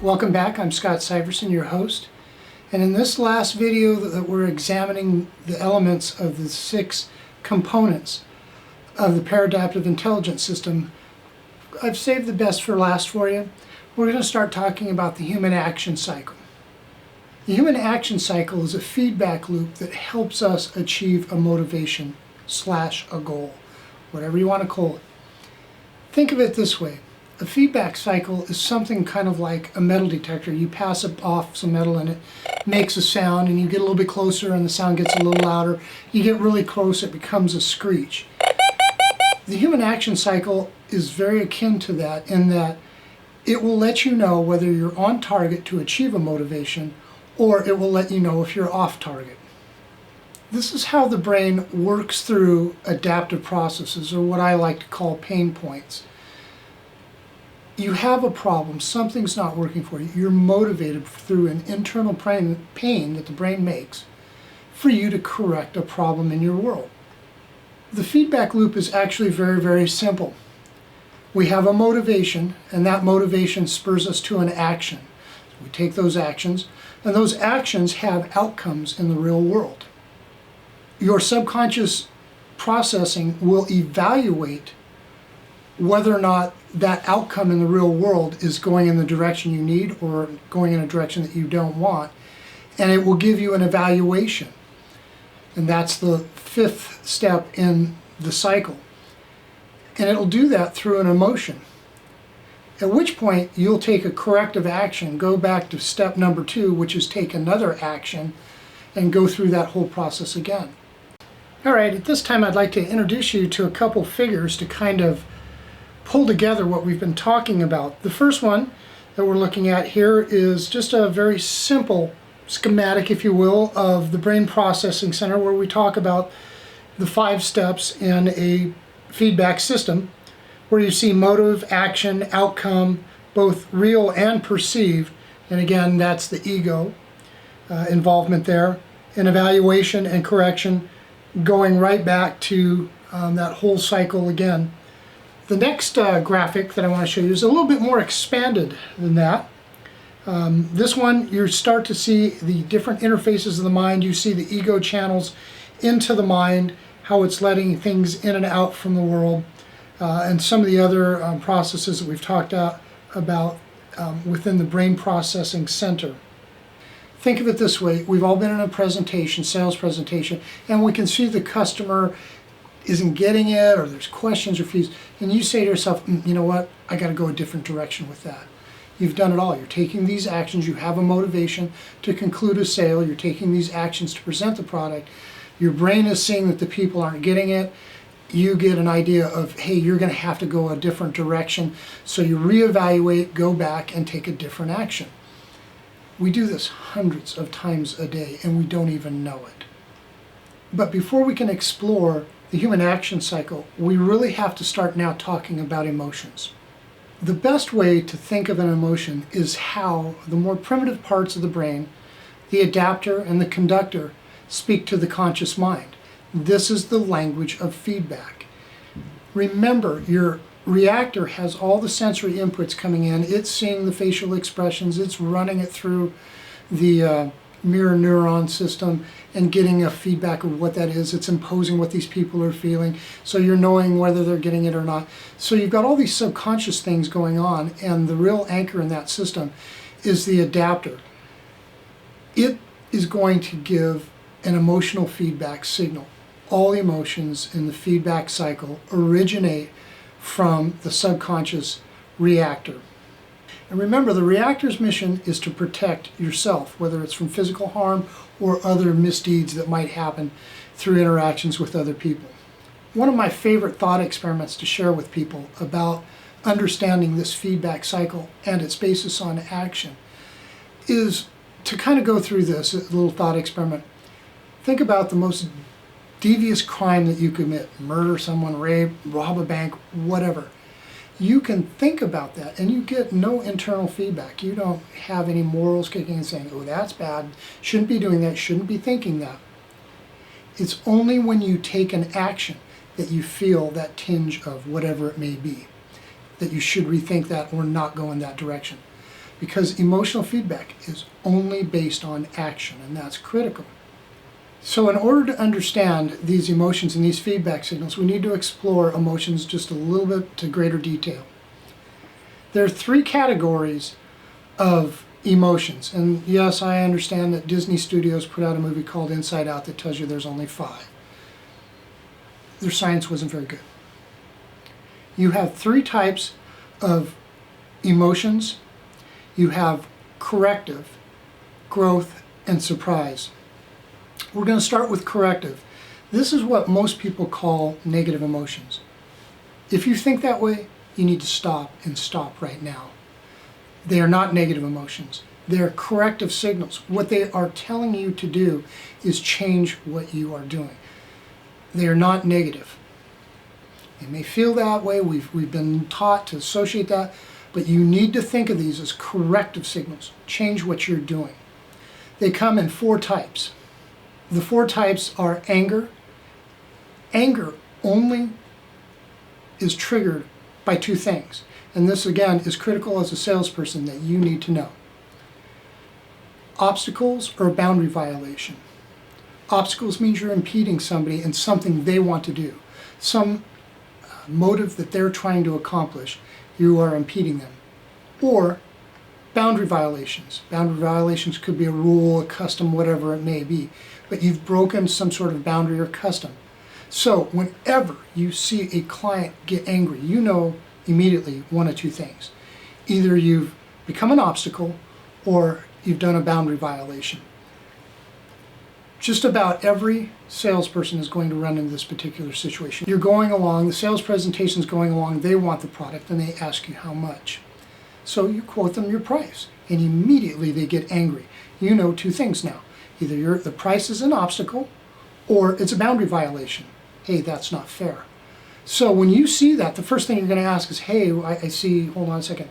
Welcome back. I'm Scott Syverson, your host. And in this last video that we're examining the elements of the 6 components of the Paradaptive Intelligence system, I've saved the best for last for you. We're going to start talking about the human action cycle. The human action cycle is a feedback loop that helps us achieve a motivation / a goal, whatever you want to call it. Think of it this way. A feedback cycle is something kind of like a metal detector. You pass off some metal and it makes a sound, and you get a little bit closer and the sound gets a little louder. You get really close, it becomes a screech. The human action cycle is very akin to that in that it will let you know whether you're on target to achieve a motivation, or it will let you know if you're off target. This is how the brain works through adaptive processes, or what I like to call pain points. You have a problem, something's not working for you. You're motivated through an internal pain that the brain makes for you to correct a problem in your world. The feedback loop is actually very, very simple. We have a motivation, and that motivation spurs us to an action. We take those actions, and those actions have outcomes in the real world. Your subconscious processing will evaluate whether or not that outcome in the real world is going in the direction you need or going in a direction that you don't want, and it will give you an evaluation. And that's the 5th step in the cycle. And it'll do that through an emotion. At which point you'll take a corrective action, go back to step number 2, which is take another action, and go through that whole process again. All right, at this time I'd like to introduce you to a couple figures to kind of pull together what we've been talking about. The first one that we're looking at here is just a very simple schematic, if you will, of the brain processing center, where we talk about the 5 steps in a feedback system, where you see motive, action, outcome, both real and perceived, and again that's the ego involvement there, and evaluation and correction, going right back to that whole cycle again. The next graphic that I want to show you is a little bit more expanded than that. This one, you start to see the different interfaces of the mind. You see the ego channels into the mind, how it's letting things in and out from the world, and some of the other processes that we've talked about within the brain processing center. Think of it this way. We've all been in a presentation, sales presentation, and we can see the customer isn't getting it, or there's questions or fees, and you say to yourself, you know what, I got to go a different direction with that. You've done it all. You're taking these actions, you have a motivation to conclude a sale, you're taking these actions to present the product, your brain is seeing that the people aren't getting it, you get an idea of, hey, you're going to have to go a different direction, so you reevaluate, go back, and take a different action. We do this hundreds of times a day, and we don't even know it. But before we can explore the human action cycle, we really have to start now talking about emotions. The best way to think of an emotion is how the more primitive parts of the brain, the adapter and the conductor, speak to the conscious mind. This is the language of feedback. Remember, your reactor has all the sensory inputs coming in. It's seeing the facial expressions, it's running it through the mirror neuron system and getting a feedback of what that is. It's imposing what these people are feeling, so you're knowing whether they're getting it or not. So you've got all these subconscious things going on, and the real anchor in that system is the adapter. It is going to give an emotional feedback signal. All emotions in the feedback cycle originate from the subconscious reactor. And remember, the reactor's mission is to protect yourself, whether it's from physical harm or other misdeeds that might happen through interactions with other people. One of my favorite thought experiments to share with people about understanding this feedback cycle and its basis on action is to kind of go through this little thought experiment. Think about the most devious crime that you commit: murder someone, rape, rob a bank, whatever. You can think about that and you get no internal feedback. You don't have any morals kicking and saying, oh, that's bad, shouldn't be doing that, shouldn't be thinking that. It's only when you take an action that you feel that tinge of whatever it may be, that you should rethink that or not go in that direction. because emotional feedback is only based on action, and that's critical. So in order to understand these emotions and these feedback signals, we need to explore emotions just a little bit to greater detail. There are three categories of emotions, and yes, I understand that Disney Studios put out a movie called Inside Out that tells you there's only 5. Their science wasn't very good. You have 3 types of emotions. You have corrective, growth, and surprise. We're going to start with corrective. This is what most people call negative emotions. If you think that way, you need to stop, and stop right now. They are not negative emotions. They're corrective signals. What they are telling you to do is change what you are doing. They are not negative. They may feel that way. We've been taught to associate that, but you need to think of these as corrective signals. Change what you're doing. They come in 4 types. The 4 types are anger. Anger only is triggered by 2 things. And this, again, is critical as a salesperson that you need to know. Obstacles or a boundary violation. Obstacles means you're impeding somebody in something they want to do. Some motive that they're trying to accomplish, you are impeding them. Or boundary violations. Boundary violations could be a rule, a custom, whatever it may be. But you've broken some sort of boundary or custom. So whenever you see a client get angry, you know immediately one of 2 things. Either you've become an obstacle or you've done a boundary violation. Just about every salesperson is going to run into this particular situation. You're going along, the sales presentation is going along, they want the product, and they ask you how much. So you quote them your price, and immediately they get angry. You know 2 things now. Either the price is an obstacle, or it's a boundary violation. Hey, that's not fair. So when you see that, the first thing you're going to ask is, hey, I see, hold on a second,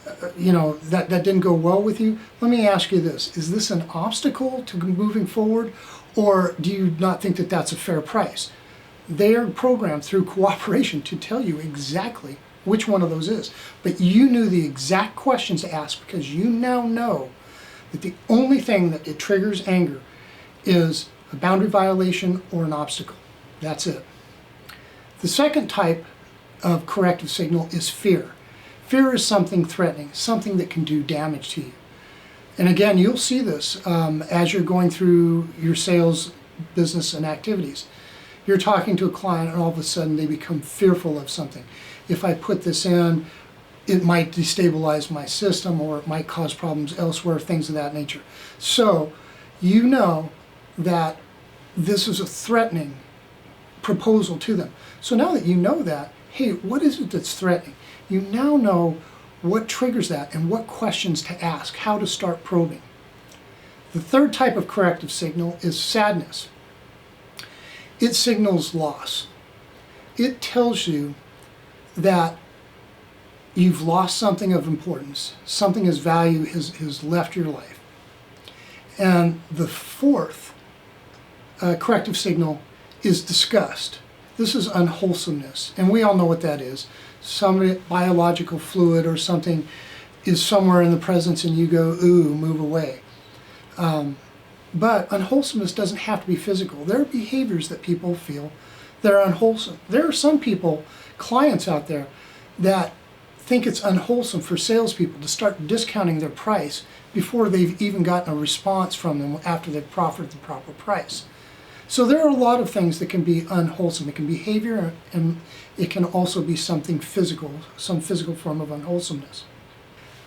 that didn't go well with you. Let me ask you this. Is this an obstacle to moving forward, or do you not think that that's a fair price? They are programmed through cooperation to tell you exactly which one of those is. But you knew the exact questions to ask because you now know that the only thing that it triggers anger is a boundary violation or an obstacle. That's it. The second type of corrective signal is fear. Fear is something threatening, something that can do damage to you. And again, you'll see this as you're going through your sales, business, and activities. You're talking to a client and all of a sudden they become fearful of something. If I put this in, it might destabilize my system or it might cause problems elsewhere, things of that nature. So you know that this is a threatening proposal to them. So now that you know that, hey, what is it that's threatening? You now know what triggers that and what questions to ask, how to start probing. The third type of corrective signal is sadness. It signals loss. It tells you that you've lost something of importance, something of value has left your life. And the fourth corrective signal is disgust. This is unwholesomeness, and we all know what that is. Some biological fluid or something is somewhere in the presence and you go, ooh, move away. But unwholesomeness doesn't have to be physical. There are behaviors that people feel that are unwholesome. There are some people, clients out there, that think it's unwholesome for salespeople to start discounting their price before they've even gotten a response from them after they've proffered the proper price. So there are a lot of things that can be unwholesome. It can be behavior, and it can also be something physical, some physical form of unwholesomeness.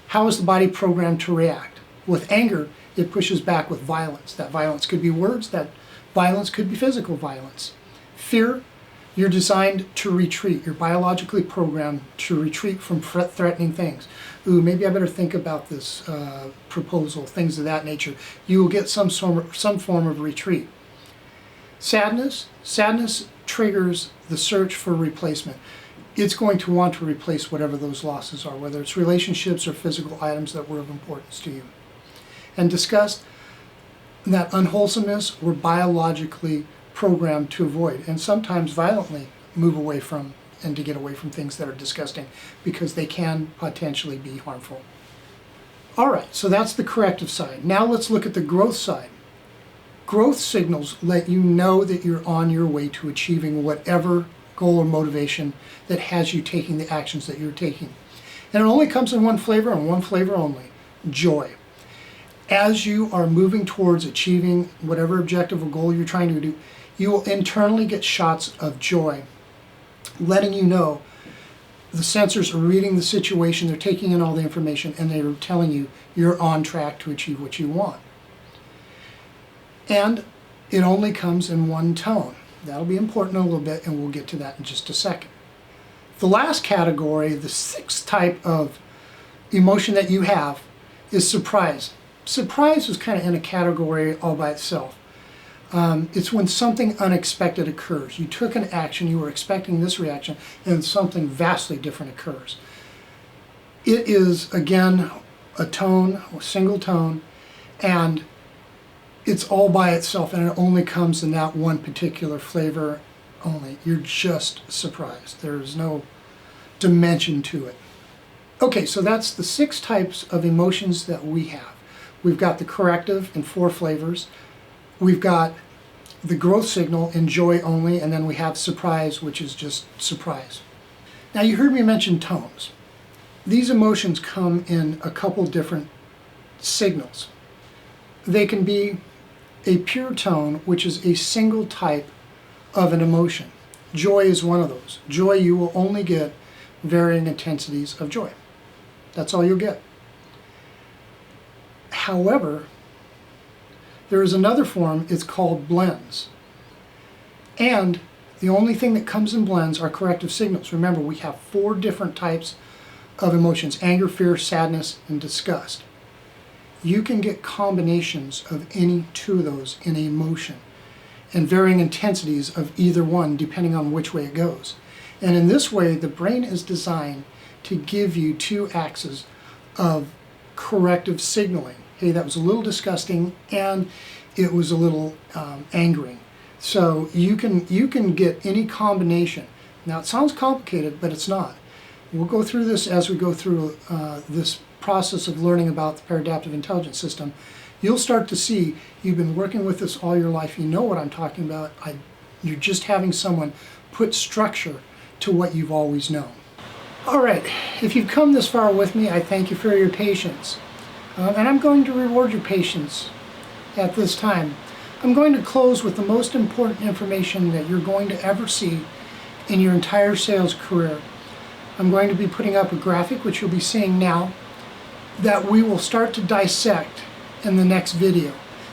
How is the body programmed to react? With anger, it pushes back with violence. That violence could be words, that violence could be physical violence. Fear, you're designed to retreat. You're biologically programmed to retreat from threatening things. Ooh, maybe I better think about this proposal, things of that nature. You will get some form of retreat. Sadness triggers the search for replacement. It's going to want to replace whatever those losses are, whether it's relationships or physical items that were of importance to you. And disgust, that unwholesomeness, we're biologically programmed to avoid, and sometimes violently move away from and to get away from things that are disgusting because they can potentially be harmful. All right, so that's the corrective side. Now let's look at the growth side. Growth signals let you know that you're on your way to achieving whatever goal or motivation that has you taking the actions that you're taking. And it only comes in one flavor and one flavor only, joy. As you are moving towards achieving whatever objective or goal you're trying to do, you will internally get shots of joy, letting you know the sensors are reading the situation, they're taking in all the information, and they're telling you you're on track to achieve what you want. And it only comes in one tone. That'll be important in a little bit, and we'll get to that in just a second. The last category, the sixth type of emotion that you have, is surprise. Surprise is kind of in a category all by itself. It's when something unexpected occurs. You took an action, you were expecting this reaction, and something vastly different occurs. It is, again, a tone, a single tone, and it's all by itself, and it only comes in that one particular flavor only. You're just surprised. There's no dimension to it. Okay, so that's the 6 types of emotions that we have. We've got the corrective in 4 flavors. We've got the growth signal in joy only, and then we have surprise, which is just surprise. Now, you heard me mention tones. These emotions come in a couple different signals. They can be a pure tone, which is a single type of an emotion. Joy is one of those. Joy, you will only get varying intensities of joy. That's all you'll get. However, there is another form, it's called blends. And the only thing that comes in blends are corrective signals. Remember, we have 4 different types of emotions: anger, fear, sadness, and disgust. You can get combinations of any 2 of those in a emotion, and varying intensities of either one depending on which way it goes. And in this way, the brain is designed to give you 2 axes of corrective signaling. Hey, that was a little disgusting, and it was a little angering. So you can get any combination. Now, it sounds complicated, but it's not. We'll go through this as we go through this process of learning about the Paradaptive Intelligence system. You'll start to see you've been working with this all your life. You know what I'm talking about. You're just having someone put structure to what you've always known. All right, if you've come this far with me, I thank you for your patience. And I'm going to reward your patience at this time. I'm going to close with the most important information that you're going to ever see in your entire sales career. I'm going to be putting up a graphic, which you'll be seeing now, that we will start to dissect in the next video.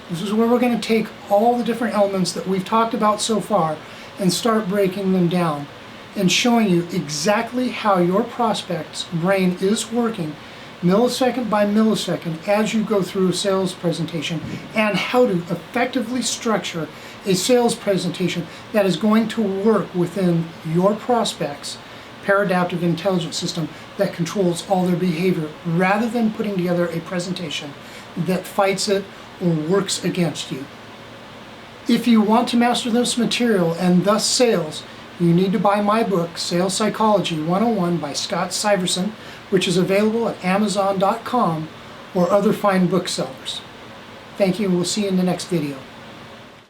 This is where we're going to take all the different elements that we've talked about so far and start breaking them down and showing you exactly how your prospect's brain is working millisecond by millisecond as you go through a sales presentation, and how to effectively structure a sales presentation that is going to work within your prospects' Paradaptive Intelligence system that controls all their behavior, rather than putting together a presentation that fights it or works against you. If you want to master this material and thus sales, you need to buy my book, Sales Psychology 101 by Scott Syverson, which is available at Amazon.com or other fine booksellers. Thank you, and we'll see you in the next video.